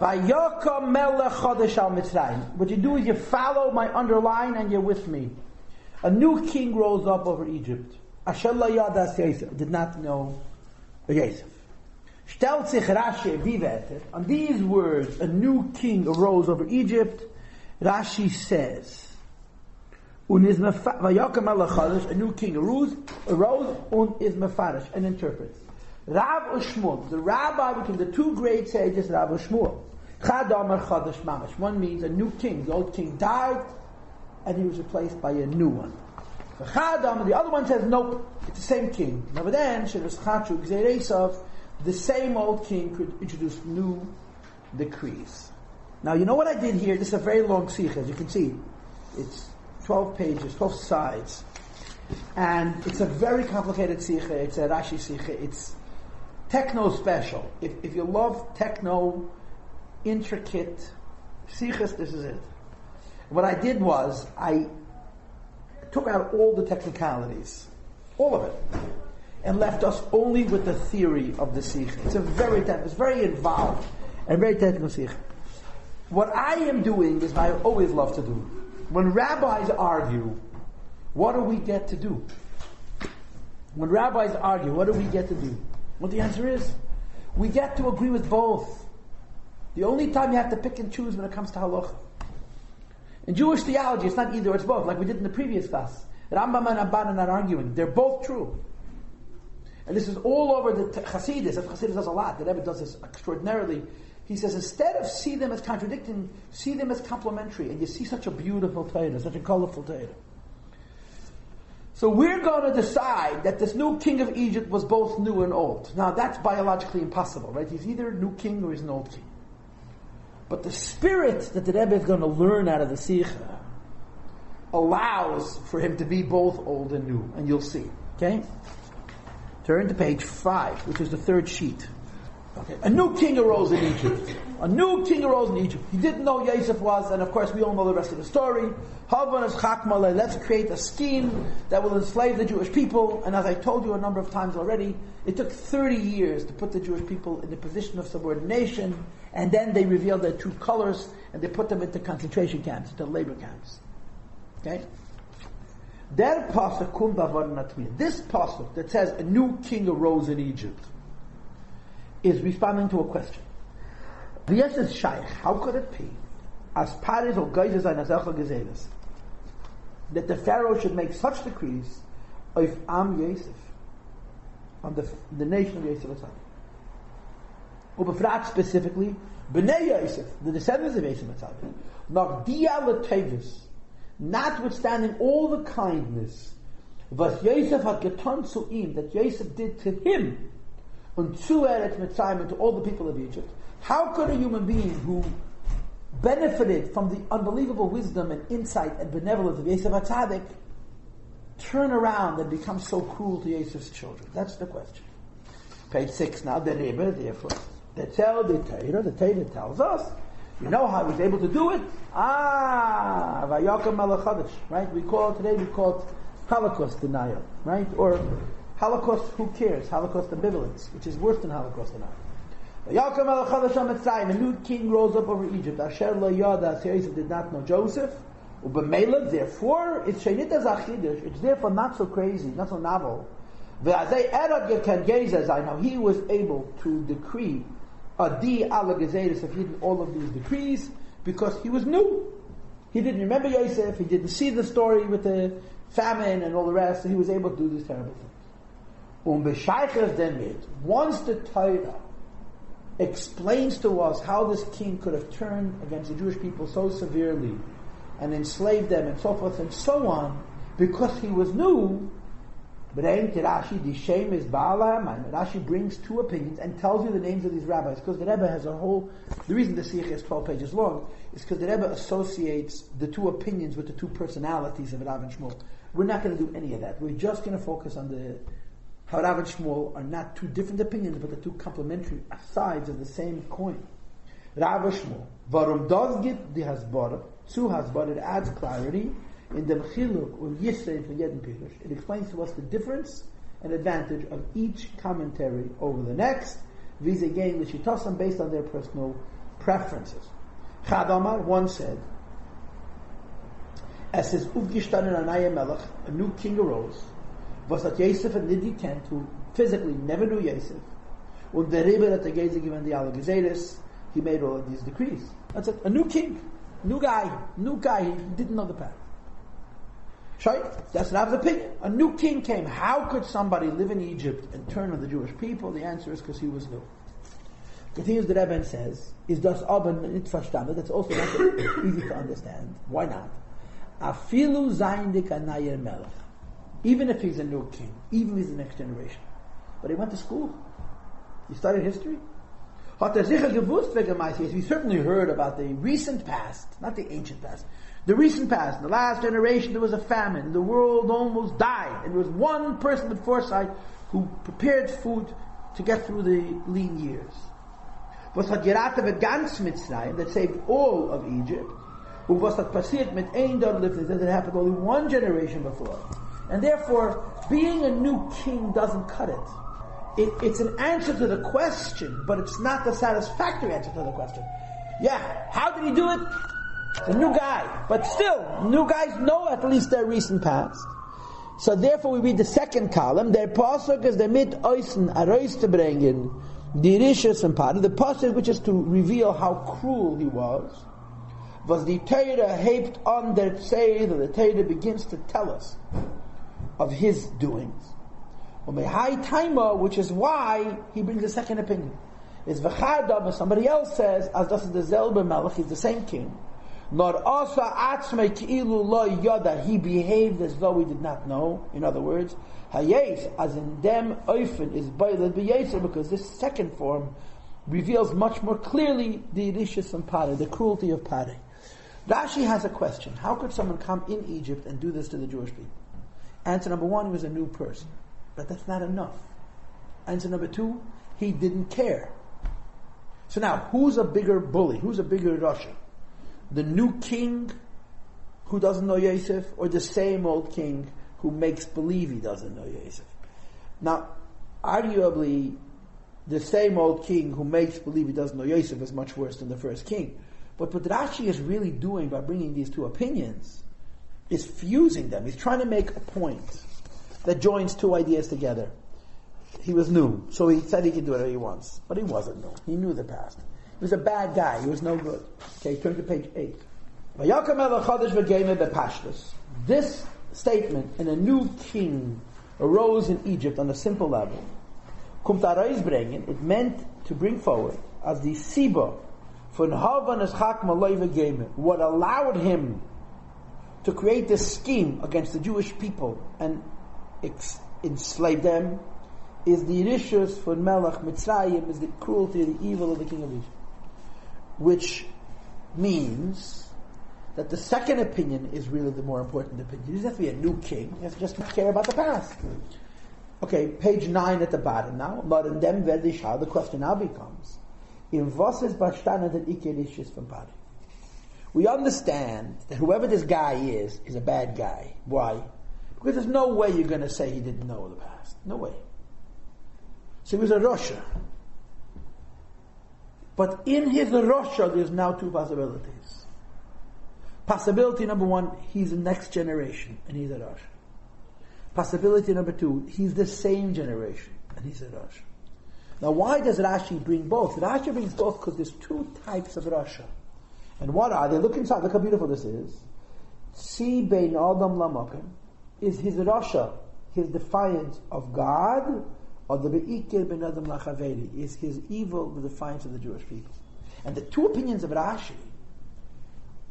Vayaka melech chodesh al Mitzrayim. What you do is you follow my underline and you're with me. A new king rose up over Egypt. Asher lo yadas Yosef, did not know Yosef. Stellt sich Rashi wie weiter. On these words, a new king arose over Egypt. Rashi says, Vayaka melech chodesh, a new king arose, und is mefarish, and interprets. Rav Ushmuel, the rabbi between the two great sages, Rav Ushmuel. Chad Amar Chodesh Mamash. One means a new king. The old king died, and he was replaced by a new one. Chad Amar, the other one says, nope, it's the same king. Now then, the same old king could introduce new decrees. Now you know what I did here? This is a very long sikha, as you can see. It's 12 pages, 12 sides. And it's a very complicated sikha. It's a Rashi sikha. It's techno special. If you love techno, intricate sikhas, this is it. What I did was, I took out all the technicalities, all of it, and left us only with the theory of the sikha. It's very involved and very technical sikha. What I am doing is what I always love to do. When rabbis argue, what do we get to do? When rabbis argue, what do we get to do? What the answer is? We get to agree with both. The only time you have to pick and choose when it comes to halacha. In Jewish theology, it's not either or, it's both, like we did in the previous class. Rambam and Ramban are not arguing. They're both true. And this is all over the Chassidus. Chassidus does a lot. The Rebbe does this extraordinarily. He says, instead of see them as contradicting, see them as complementary. And you see such a beautiful Torah, such a colorful Torah. So we're going to decide that this new king of Egypt was both new and old. Now that's biologically impossible, right? He's either a new king or he's an old king. But the spirit that the Rebbe is going to learn out of the Sikha allows for him to be both old and new. And you'll see. Okay? Turn to page 5, which is the third sheet. Okay. A new king arose in Egypt. A new king arose in Egypt. He didn't know Yosef was, and of course we all know the rest of the story. Let's create a scheme that will enslave the Jewish people. And as I told you a number of times already, it took 30 years to put the Jewish people in the position of subordination, and then they revealed their true colors, and they put them into concentration camps, into labor camps. Okay? This pasuk that says a new king arose in Egypt is responding to a question. How could it be that the Pharaoh should make such decrees of Am Yosef, on the nation of Yosef Ubefrat specifically, Bnei Yosef, the descendants of Yosef notwithstanding all the kindness that Yosef did to him, and to Eretz Mitzrayim, and to all the people of Egypt, how could a human being who benefited from the unbelievable wisdom and insight and benevolence of Yosef HaTzadik turn around and become so cruel to Yosef's children? That's the question. Page 6 now, the Rebbe, therefore, the Torah tells us, you know how he was able to do it? Vayaka melech chodesh, right? We call it Holocaust denial, right? Or Holocaust, who cares? Holocaust ambivalence, which is worse than Holocaust denial. Vayaka melech chodesh ha-Mitzrayim, a new king rose up over Egypt. Asher lo yada, Yosef did not know Joseph. Ubemela, therefore, it's sheinita zachidish. It's therefore not so crazy, not so novel. Ve'azei erad yekan gezes, I know he was able to decree Adi ala gezeiris of hidden all of these decrees because he was new. He didn't remember Yosef, he didn't see the story with the famine and all the rest, so he was able to do these terrible things. Once the Torah explains to us how this king could have turned against the Jewish people so severely and enslaved them and so forth and so on, because he was new, Rashi brings two opinions and tells you the names of these rabbis, because the Rebbe has the reason the Sikh is 12 pages long is because the Rebbe associates the two opinions with the two personalities of Rav and Shmuel. We're not going to do any of that. We're just going to focus on how Rav and Shmuel are not two different opinions, but the two complementary sides of the same coin. Rav and Shmuel, warum das gibt die Hasbara, zu Hasbara, it adds clarity in the Chiluk or Yisrael for Yedin Pirush. It explains to us the difference and advantage of each commentary over the next, vis-a-vis the Shitosam based on their personal preferences. Chad Amar, one said, as his Uvgishtanen Anaya Melech, a new king arose, was that Yosef and Nidi Tent, who physically never knew Yosef, and the Rebbe that the Geze given the Alagezeres, he made all of these decrees. That's it. A new king, new guy, he didn't know the path. That's Rav's opinion. A new king came. How could somebody live in Egypt and turn on the Jewish people? The answer is because he was new. Continues the Rebbe and says, is das aber nicht verstanden? That's also not easy to understand. Why not? Afilu zayndik anayer melech. Even if he's a new king, even if he's the next generation. But he went to school. He studied history. We certainly heard about the recent past, not the ancient past. The recent past, in the last generation, there was a famine. The world almost died. And there was one person with foresight who prepared food to get through the lean years. That saved all of Egypt. That it happened only one generation before. And therefore, being a new king doesn't cut it. It's an answer to the question, but it's not the satisfactory answer to the question. Yeah, how did he do it? It's a new guy. But still, new guys know at least their recent past. So therefore we read the second column. Der Pasuk is the mit oisen arois to bringen, the rishus and part. The Pasuk, which is to reveal how cruel he was the Torah heaped on der Tzei, that the Torah begins to tell us of his doings. Which is why he brings a second opinion. Is v'chadam, as somebody else says, as das is the Zelber Melech, he's the same king. Nor asa atzmei ki'ilu lo yada, he behaved as though he did not know. In other words, hayes, as in dem oifen, is bailed b'yeser, because this second form reveals much more clearly the irishus and pare, the cruelty of pare. Rashi has a question. How could someone come in Egypt and do this to the Jewish people? Answer number one, he was a new person. But that's not enough. Answer number two, he didn't care. So now, who's a bigger bully? Who's a bigger Rasha? The new king who doesn't know Yosef, or the same old king who makes believe he doesn't know Yosef? Now, arguably, the same old king who makes believe he doesn't know Yosef is much worse than the first king. But what Rashi is really doing by bringing these two opinions is fusing them. He's trying to make a point that joins two ideas together. He was new, so he said he could do whatever he wants. But he wasn't new. He knew the past. He was a bad guy. He was no good. Okay, turn to page 8. This statement, and a new king arose in Egypt on a simple level. It meant to bring forward as the Siba von what allowed him to create this scheme against the Jewish people and enslave them is the Irishus for Melech Mitzrayim, is the cruelty, the evil of the king of Egypt. Which means that the second opinion is really the more important opinion. He doesn't have to be a new king, he has to just care about the past. Okay, page 9 at the bottom now. The question now becomes, we understand that whoever this guy is a bad guy. Why? Because there's no way you're going to say he didn't know the past. No way. So he was a Rasha. But in his Rasha, there's now two possibilities. Possibility number one, he's the next generation, and he's a Rasha. Possibility number two, he's the same generation, and he's a Rasha. Now why does Rashi bring both? Rashi brings both because there's two types of Rasha. And what are they? Look inside, look how beautiful this is. Si bein Adam lamakim. Is his Rasha, his defiance of God, or the Be'ikir ben Adam lachaveri? Is his evil the defiance of the Jewish people? And the two opinions of Rashi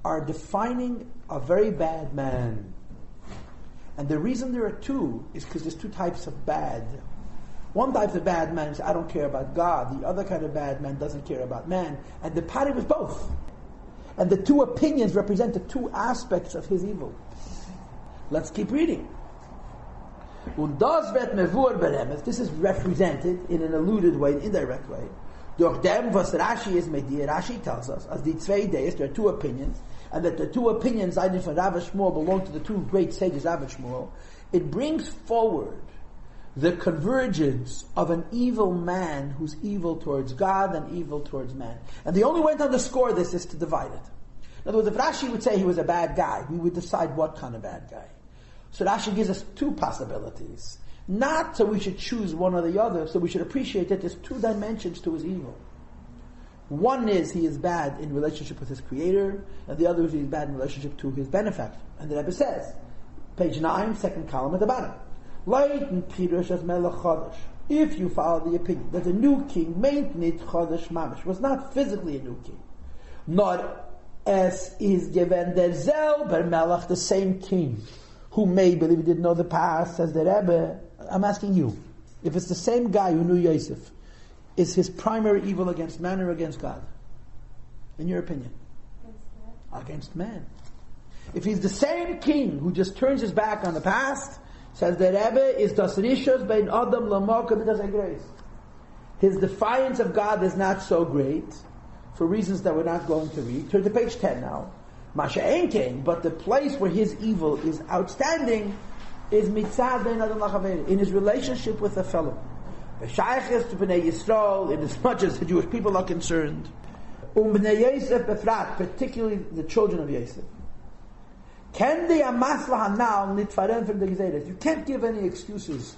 are defining a very bad man. And the reason there are two is because there's two types of bad. One type of bad man says, I don't care about God. The other kind of bad man doesn't care about man. And the party was both. And the two opinions represent the two aspects of his evil. Let's keep reading. This is represented in an alluded way, an indirect way. Rashi tells us, as the zwei days, there are two opinions, and that the two opinions, Zaydin from Rav Shmuel, belong to the two great sages, Rav Shmuel. It brings forward the convergence of an evil man who's evil towards God and evil towards man. And the only way to underscore this is to divide it. In other words, if Rashi would say he was a bad guy, we would decide what kind of bad guy. So Rashi gives us two possibilities. Not so we should choose one or the other, so we should appreciate that there's two dimensions to his evil. One is he is bad in relationship with his creator, and the other is he's bad in relationship to his benefactor. And the Rebbe says, page 9, second column at the bottom, if you follow the opinion that the new king was not physically a new king, not as is given der selber Melech, the same king, who may believe he didn't know the past, says the Rebbe. I'm asking you, if it's the same guy who knew Yosef, is his primary evil against man or against God? In your opinion? Against man. If he's the same king who just turns his back on the past, says the Rebbe, is das rishos bein adam lamakam das grace. His defiance of God is not so great, for reasons that we're not going to read. Turn to page 10 now. Masha Enkein, but the place where his evil is outstanding is mitzad bein adam lachaveri, in his relationship with a fellow. B'shayches to b'nei Yisrael, in as much as the Jewish people are concerned. B'nei Yosef befrat, particularly the children of Yosef. Ken de amasla hanal nitfaren from the gezeres. You can't give any excuses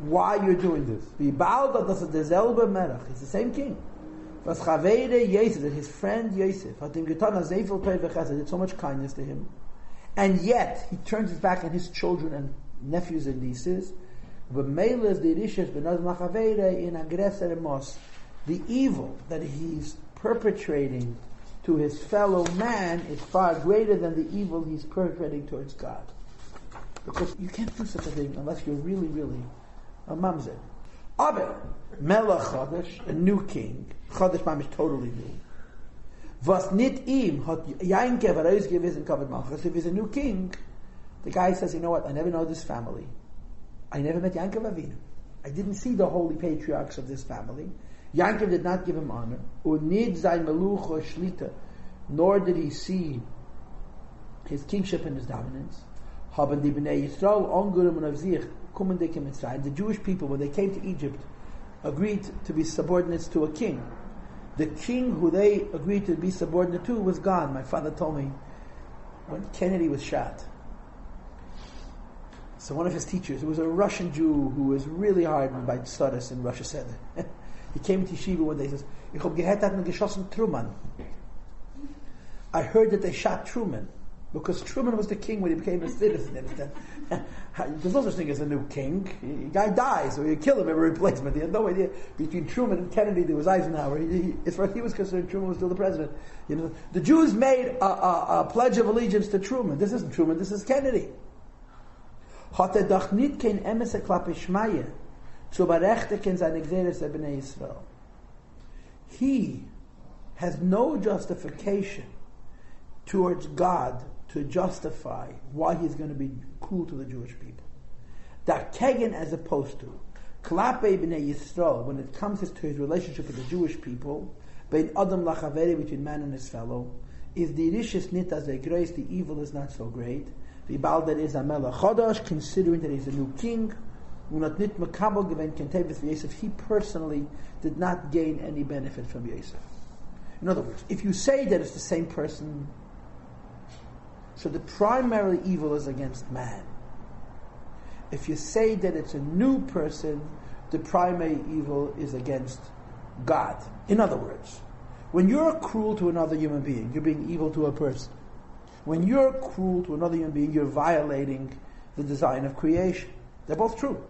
why you're doing this. It's the same king. Was Chavere Yosef, that his friend Yosef, did so much kindness to him, and yet he turns his back on his children and nephews and nieces. The evil that he's perpetrating to his fellow man is far greater than the evil he's perpetrating towards God. Because you can't do such a thing unless you're really, really a mamzer. Aber, Melech Chodesh, a new king, Chodesh Mam is totally new. Was nit im hat Yankev herausgewiesen Kavod Malchus. If he's a new king, the guy says, you know what, I never know this family. I never met Yankov Avinu. I didn't see the holy patriarchs of this family. Yankov did not give him honor. Unid zayin meluch or shlita, nor did he see his kingship and his dominance. Haben die Bnei Yisrael ongurim und avzich kumen dikim Mitzrayim. The Jewish people, when they came to Egypt, agreed to be subordinates to a king. The king who they agreed to be subordinate to was gone. My father told me when Kennedy was shot. So one of his teachers, who was a Russian Jew who was really hardened by Tzaddis in Russia, said, he came to Yeshiva one day and says, Ich hab gehört, hat man geschossen Truman. I heard that they shot Truman, because Truman was the king when he became a citizen. There's no such thing as a new king. The guy dies, so you kill him, have a replacement. He had no idea. Between Truman and Kennedy, there was Eisenhower. As far as he was concerned, Truman was still the president. You know, the Jews made a pledge of allegiance to Truman. This isn't Truman, this is Kennedy. Hat doch nicht kein emese klappe schmaie zu berechtigen seine Gzeres der Bnei Yisrael. He has no justification towards God to justify why he's going to be cruel to the Jewish people. That kegen, as opposed to klappe Bnei Yisrael, when it comes to his relationship with the Jewish people, bein adam lachaveri, between man and his fellow, is the rishis nit as a grace, the evil is not so great. The Balder is a Melech Chodesh, considering that he's a new king. He personally did not gain any benefit from Yosef. In other words, if you say that it's the same person, so the primary evil is against man. If you say that it's a new person, the primary evil is against God. In other words, when you're cruel to another human being, you're being evil to a person. When you're cruel to another human being, you're violating the design of creation. They're both true.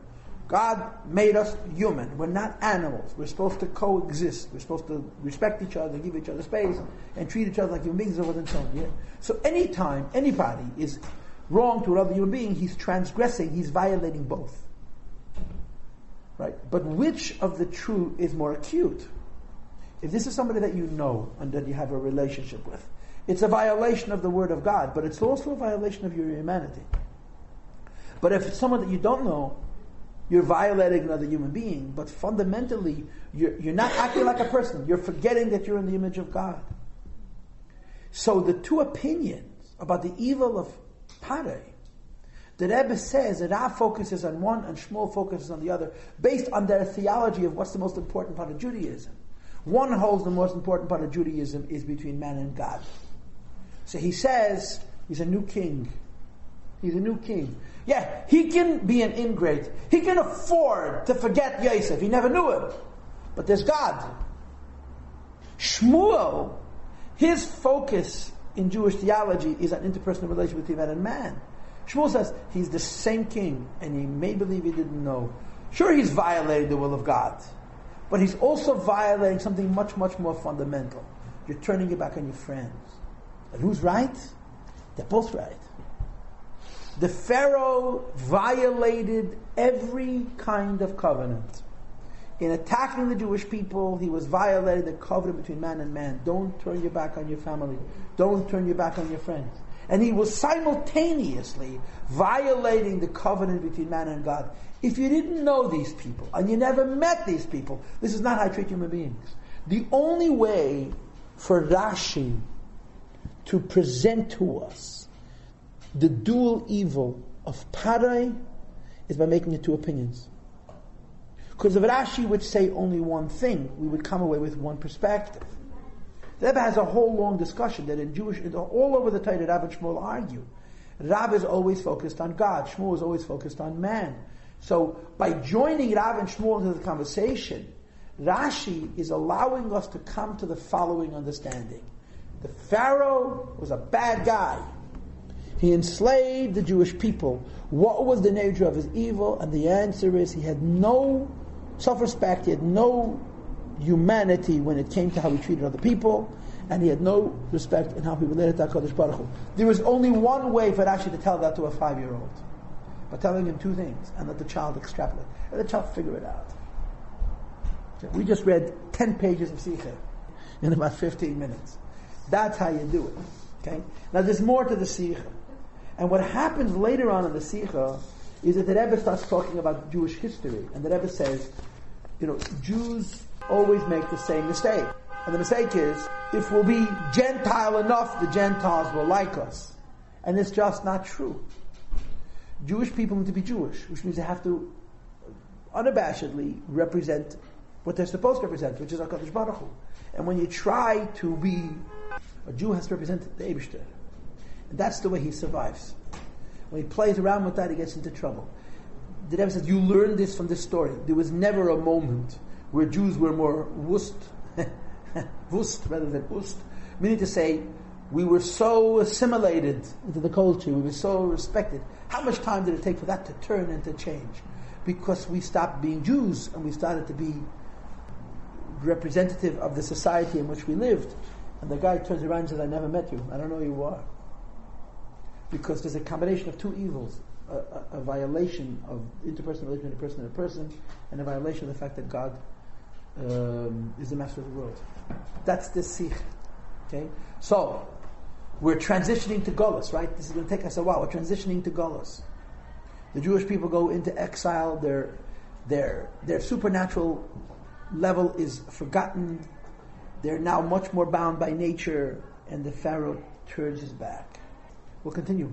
God made us human. We're not animals. We're supposed to coexist. We're supposed to respect each other, give each other space, and treat each other like human beings and so on. Yeah? So anytime anybody is wrong to another human being, he's transgressing, he's violating both. Right? But which of the two is more acute? If this is somebody that you know and that you have a relationship with, it's a violation of the word of God, but it's also a violation of your humanity. But if it's someone that you don't know, you're violating another human being, but fundamentally, you're not acting like a person. You're forgetting that you're in the image of God. So the two opinions about the evil of Pare, The Rebbe says that Rav focuses on one and Shmuel focuses on the other, based on their theology of what's the most important part of Judaism. One holds the most important part of Judaism is between man and God. So he says he's a new king. He's a new king. Yeah, he can be an ingrate. He can afford to forget Yosef. He never knew him. But there's God. Shmuel, his focus in Jewish theology is on interpersonal relationship between man and man. Shmuel says he's the same king, and he may believe he didn't know. Sure, he's violating the will of God, but he's also violating something much, much more fundamental. You're turning your back on your friends. And who's right? They're both right. The Pharaoh violated every kind of covenant. In attacking the Jewish people, he was violating the covenant between man and man. Don't turn your back on your family. Don't turn your back on your friends. And he was simultaneously violating the covenant between man and God. If you didn't know these people, and you never met these people, this is not how I treat human beings. The only way for Rashi to present to us the dual evil of Pharoah is by making it two opinions. Because if Rashi would say only one thing, we would come away with one perspective. The Rebbe has a whole long discussion that in Jewish, all over the Torah, Rav and Shmuel argue. Rav is always focused on God. Shmuel is always focused on man. So by joining Rav and Shmuel into the conversation, Rashi is allowing us to come to the following understanding. The Pharaoh was a bad guy. He enslaved the Jewish people. What was the nature of his evil? And the answer is he had no self-respect, he had no humanity when it came to how he treated other people, and he had no respect in how he related to HaKadosh Baruch Hu. There was only one way for Rashi to tell that to a 5-year-old. By telling him two things, and let the child extrapolate. Let the child figure it out. Okay, we just read 10 pages of Sikha in about 15 minutes. That's how you do it. Okay? Now there's more to the Sikha. And what happens later on in the Sikha is that the Rebbe starts talking about Jewish history. And the Rebbe says, Jews always make the same mistake. And the mistake is, if we'll be Gentile enough, the Gentiles will like us. And it's just not true. Jewish people need to be Jewish, which means they have to unabashedly represent what they're supposed to represent, which is HaKadosh Baruch Hu. And when you try to be, a Jew has to represent the Eibishter. And that's the way he survives. When he plays around with that, he gets into trouble. The Rebbe says, you learn this from this story. There was never a moment where Jews were more wust rather than ust. Meaning to say, we were so assimilated into the culture, we were so respected. How much time did it take for that to turn and to change? Because we stopped being Jews and we started to be representative of the society in which we lived. And the guy turns around and says, I never met you. I don't know who you are. Because there's a combination of two evils. A violation of interpersonal relation between a person and a person, and a violation of the fact that God is the master of the world. That's the Sikh. Okay? So, we're transitioning to Golus, right? This is going to take us a while. We're transitioning to Golus. The Jewish people go into exile. Their supernatural level is forgotten. They're now much more bound by nature, and the Pharaoh turns his back. We'll continue.